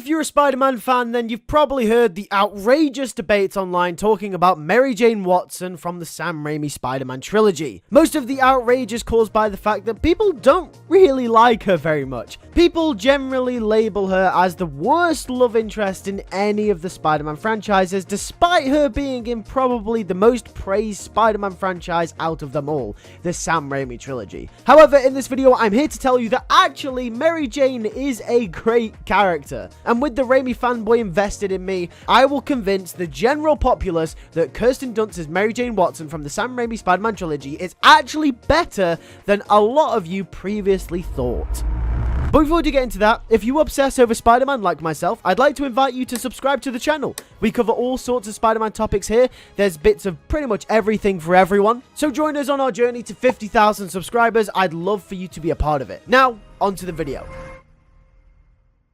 If you're a Spider-Man fan, then you've probably heard the outrageous debates online talking about Mary Jane Watson from the Sam Raimi Spider-Man trilogy. Most of the outrage is caused by the fact that people don't really like her very much. People generally label her as the worst love interest in any of the Spider-Man franchises, despite her being in probably the most praised Spider-Man franchise out of them all, the Sam Raimi trilogy. However, in this video, I'm here to tell you that actually Mary Jane is a great character. And with the Raimi fanboy invested in me, I will convince the general populace that Kirsten Dunst as Mary Jane Watson from the Sam Raimi Spider-Man trilogy is actually better than a lot of you previously thought. But before we get into that, if you obsess over Spider-Man like myself, I'd like to invite you to subscribe to the channel. We cover all sorts of Spider-Man topics here. There's bits of pretty much everything for everyone. So join us on our journey to 50,000 subscribers. I'd love for you to be a part of it. Now, on to the video.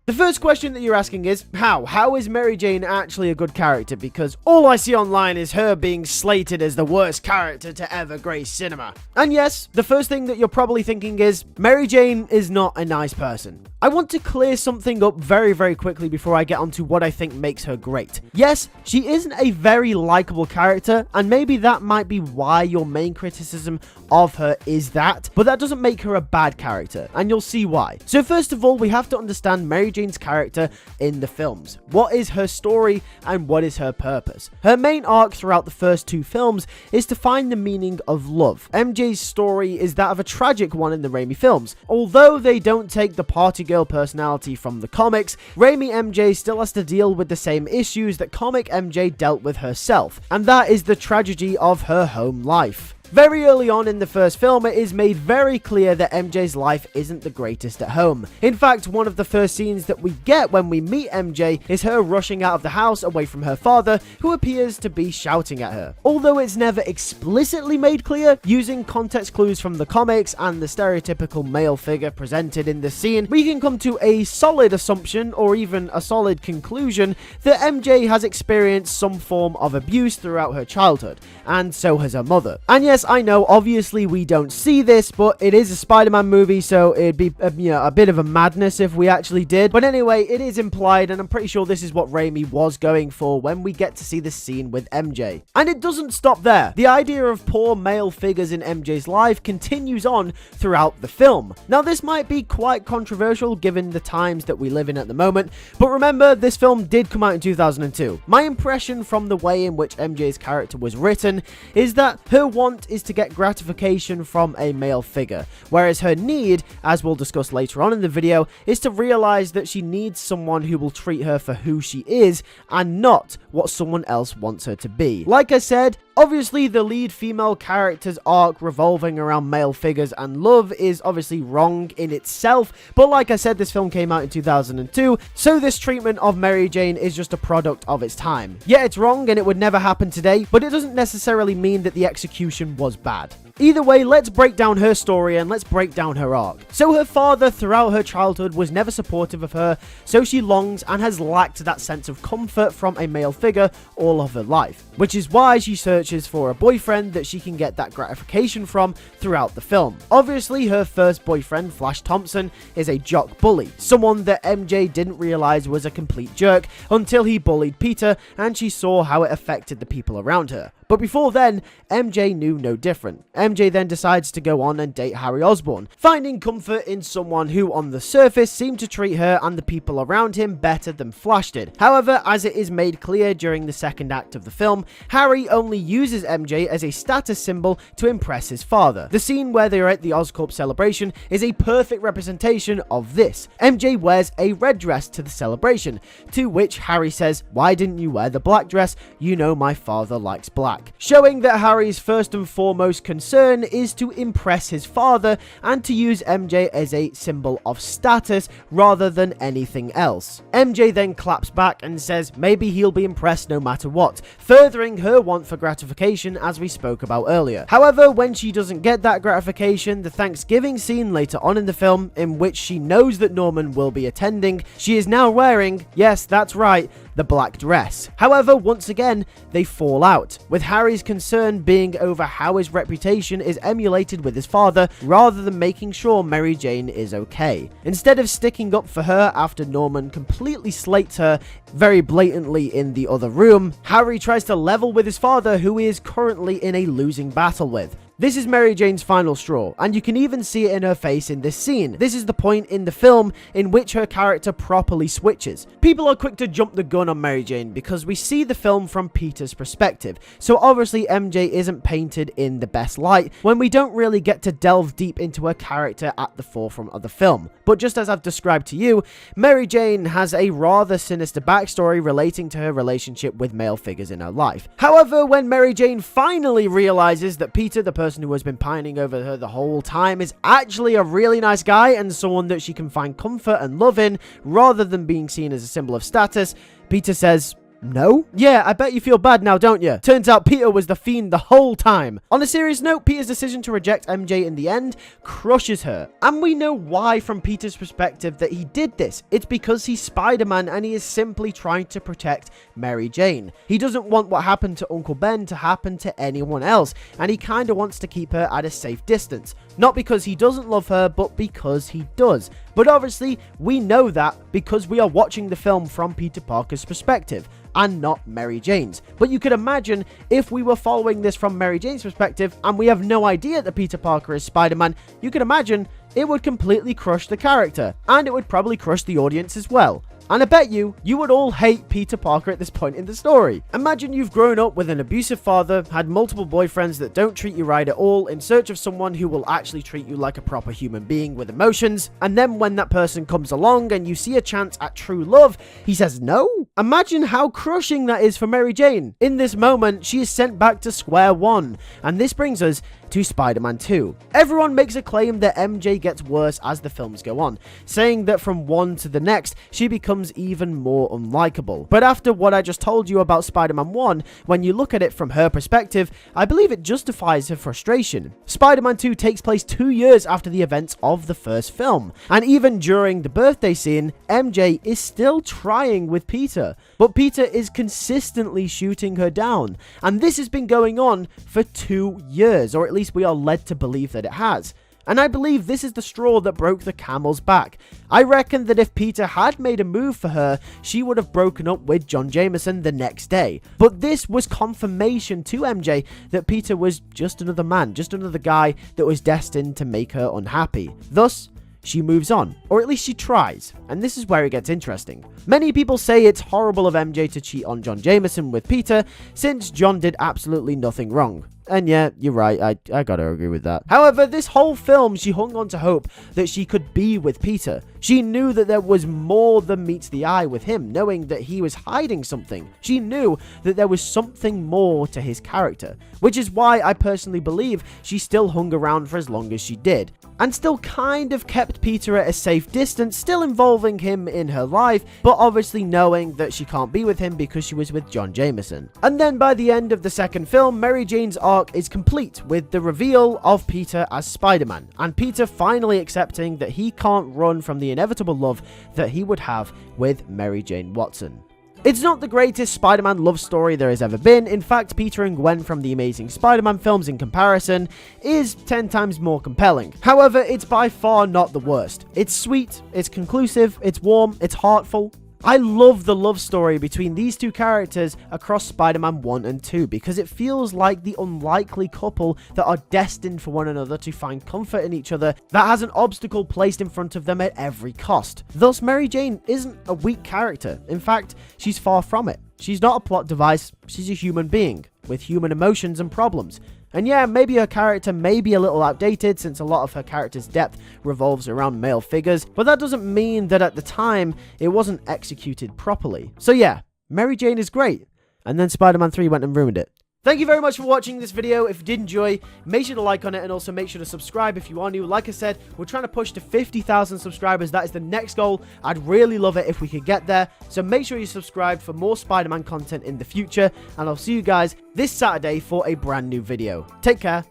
The first question that you're asking is, how? How is Mary Jane actually a good character? Because all I see online is her being slated as the worst character to ever grace cinema. And yes, the first thing that you're probably thinking is, Mary Jane is not a nice person. I want to clear something up very quickly before I get onto what I think makes her great. Yes, she isn't a very likable character, and maybe that might be why your main criticism of her is that, but that doesn't make her a bad character, and you'll see why. So first of all, we have to understand Mary Jane's character in the films. What is her story and what is her purpose? Her main arc throughout the first two films is to find the meaning of love. MJ's story is that of a tragic one in the Raimi films. Although they don't take the party girl personality from the comics, Raimi MJ still has to deal with the same issues that comic MJ dealt with herself, and that is the tragedy of her home life. Very early on in the first film, it is made very clear that MJ's life isn't the greatest at home. In fact, one of the first scenes that we get when we meet MJ is her rushing out of the house away from her father, who appears to be shouting at her. Although it's never explicitly made clear, using context clues from the comics and the stereotypical male figure presented in the scene, we can come to a solid assumption, or even a solid conclusion, that MJ has experienced some form of abuse throughout her childhood, and so has her mother. And yes, I know, obviously we don't see this, but it is a Spider-Man movie, so it'd be a bit of a madness if we actually did. But anyway, it is implied, and I'm pretty sure this is what Raimi was going for when we get to see this scene with MJ. And it doesn't stop there. The idea of poor male figures in MJ's life continues on throughout the film. Now, this might be quite controversial given the times that we live in at the moment, but remember, this film did come out in 2002. My impression from the way in which MJ's character was written is that her want is to get gratification from a male figure, whereas her need, as we'll discuss later on in the video, is to realize that she needs someone who will treat her for who she is and not what someone else wants her to be. Like I said, obviously the lead female character's arc revolving around male figures and love is obviously wrong in itself, but like I said, this film came out in 2002, so this treatment of Mary Jane is just a product of its time. Yeah, it's wrong and it would never happen today, but it doesn't necessarily mean that the execution was bad. Either way, let's break down her story and let's break down her arc. So her father throughout her childhood was never supportive of her, so she longs and has lacked that sense of comfort from a male figure all of her life, which is why she searches for a boyfriend that she can get that gratification from throughout the film. Obviously, her first boyfriend, Flash Thompson, is a jock bully, someone that MJ didn't realize was a complete jerk until he bullied Peter and she saw how it affected the people around her. But before then, MJ knew no different. MJ then decides to go on and date Harry Osborn, finding comfort in someone who on the surface seemed to treat her and the people around him better than Flash did. However, as it is made clear during the second act of the film, Harry only uses MJ as a status symbol to impress his father. The scene where they are at the Oscorp celebration is a perfect representation of this. MJ wears a red dress to the celebration, to which Harry says, "Why didn't you wear the black dress? You know my father likes black." Showing that Harry's first and foremost concern is to impress his father and to use MJ as a symbol of status rather than anything else. MJ then claps back and says maybe he'll be impressed no matter what, furthering her want for gratification as we spoke about earlier. However, when she doesn't get that gratification, the Thanksgiving scene later on in the film, in which she knows that Norman will be attending, she is now wearing, yes, that's right, the black dress. However, once again, they fall out, with Harry's concern being over how his reputation is emulated with his father rather than making sure Mary Jane is okay. Instead of sticking up for her after Norman completely slates her very blatantly in the other room, Harry tries to level with his father, who he is currently in a losing battle with. This is Mary Jane's final straw, and you can even see it in her face in this scene. This is the point in the film in which her character properly switches. People are quick to jump the gun on Mary Jane because we see the film from Peter's perspective, so obviously MJ isn't painted in the best light when we don't really get to delve deep into her character at the forefront of the film. But just as I've described to you, Mary Jane has a rather sinister backstory relating to her relationship with male figures in her life. However, when Mary Jane finally realizes that Peter, the person who has been pining over her the whole time, is actually a really nice guy and someone that she can find comfort and love in rather than being seen as a symbol of status, Peter says, "No? Yeah, I bet you feel bad now, don't you? Turns out Peter was the fiend the whole time." On a serious note, Peter's decision to reject MJ in the end crushes her. And we know why from Peter's perspective that he did this. It's because he's Spider-Man and he is simply trying to protect Mary Jane. He doesn't want what happened to Uncle Ben to happen to anyone else, and he kinda wants to keep her at a safe distance. Not because he doesn't love her, but because he does. But obviously, we know that because we are watching the film from Peter Parker's perspective, and not Mary Jane's. But you could imagine if we were following this from Mary Jane's perspective, and we have no idea that Peter Parker is Spider-Man, you could imagine it would completely crush the character, and it would probably crush the audience as well. And I bet you would all hate Peter Parker at this point in the story. Imagine you've grown up with an abusive father, had multiple boyfriends that don't treat you right at all, in search of someone who will actually treat you like a proper human being with emotions, and then when that person comes along and you see a chance at true love, he says no? Imagine how crushing that is for Mary Jane. In this moment, she is sent back to square one, and this brings us to Spider-Man 2. Everyone makes a claim that MJ gets worse as the films go on, saying that from one to the next, she becomes even more unlikable. But after what I just told you about Spider-Man 1, when you look at it from her perspective, I believe it justifies her frustration. Spider-Man 2 takes place 2 years after the events of the first film, and even during the birthday scene, MJ is still trying with Peter, but Peter is consistently shooting her down, and this has been going on for 2 years, or at least we are led to believe that it has. And I believe this is the straw that broke the camel's back. I reckon that if Peter had made a move for her, she would have broken up with John Jameson the next day. But this was confirmation to MJ that Peter was just another man, just another guy that was destined to make her unhappy. Thus, she moves on, or at least she tries, and this is where it gets interesting. Many people say it's horrible of MJ to cheat on John Jameson with Peter, since John did absolutely nothing wrong. And yeah, you're right, I gotta agree with that. However, this whole film, she hung on to hope that she could be with Peter. She knew that there was more than meets the eye with him, knowing that he was hiding something. She knew that there was something more to his character, which is why I personally believe she still hung around for as long as she did, and still kind of kept Peter at a safe distance, still involving him in her life, but obviously knowing that she can't be with him because she was with John Jameson. And then by the end of the second film, Mary Jane's arc is complete with the reveal of Peter as Spider-Man, and Peter finally accepting that he can't run from the inevitable love that he would have with Mary Jane Watson. It's not the greatest Spider-Man love story there has ever been. In fact, Peter and Gwen from the Amazing Spider-Man films in comparison is 10 times more compelling. However, it's by far not the worst. It's sweet, it's conclusive, it's warm, it's heartful. I love the love story between these two characters across Spider-Man 1 and 2 because it feels like the unlikely couple that are destined for one another to find comfort in each other that has an obstacle placed in front of them at every cost. Thus, Mary Jane isn't a weak character. In fact, she's far from it. She's not a plot device, she's a human being with human emotions and problems. And yeah, maybe her character may be a little outdated since a lot of her character's depth revolves around male figures, but that doesn't mean that at the time it wasn't executed properly. So yeah, Mary Jane is great, and then Spider-Man 3 went and ruined it. Thank you very much for watching this video. If you did enjoy, make sure to like on it and also make sure to subscribe if you are new. Like I said, we're trying to push to 50,000 subscribers. That is the next goal. I'd really love it if we could get there. So make sure you subscribe for more Spider-Man content in the future. And I'll see you guys this Saturday for a brand new video. Take care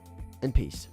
and peace.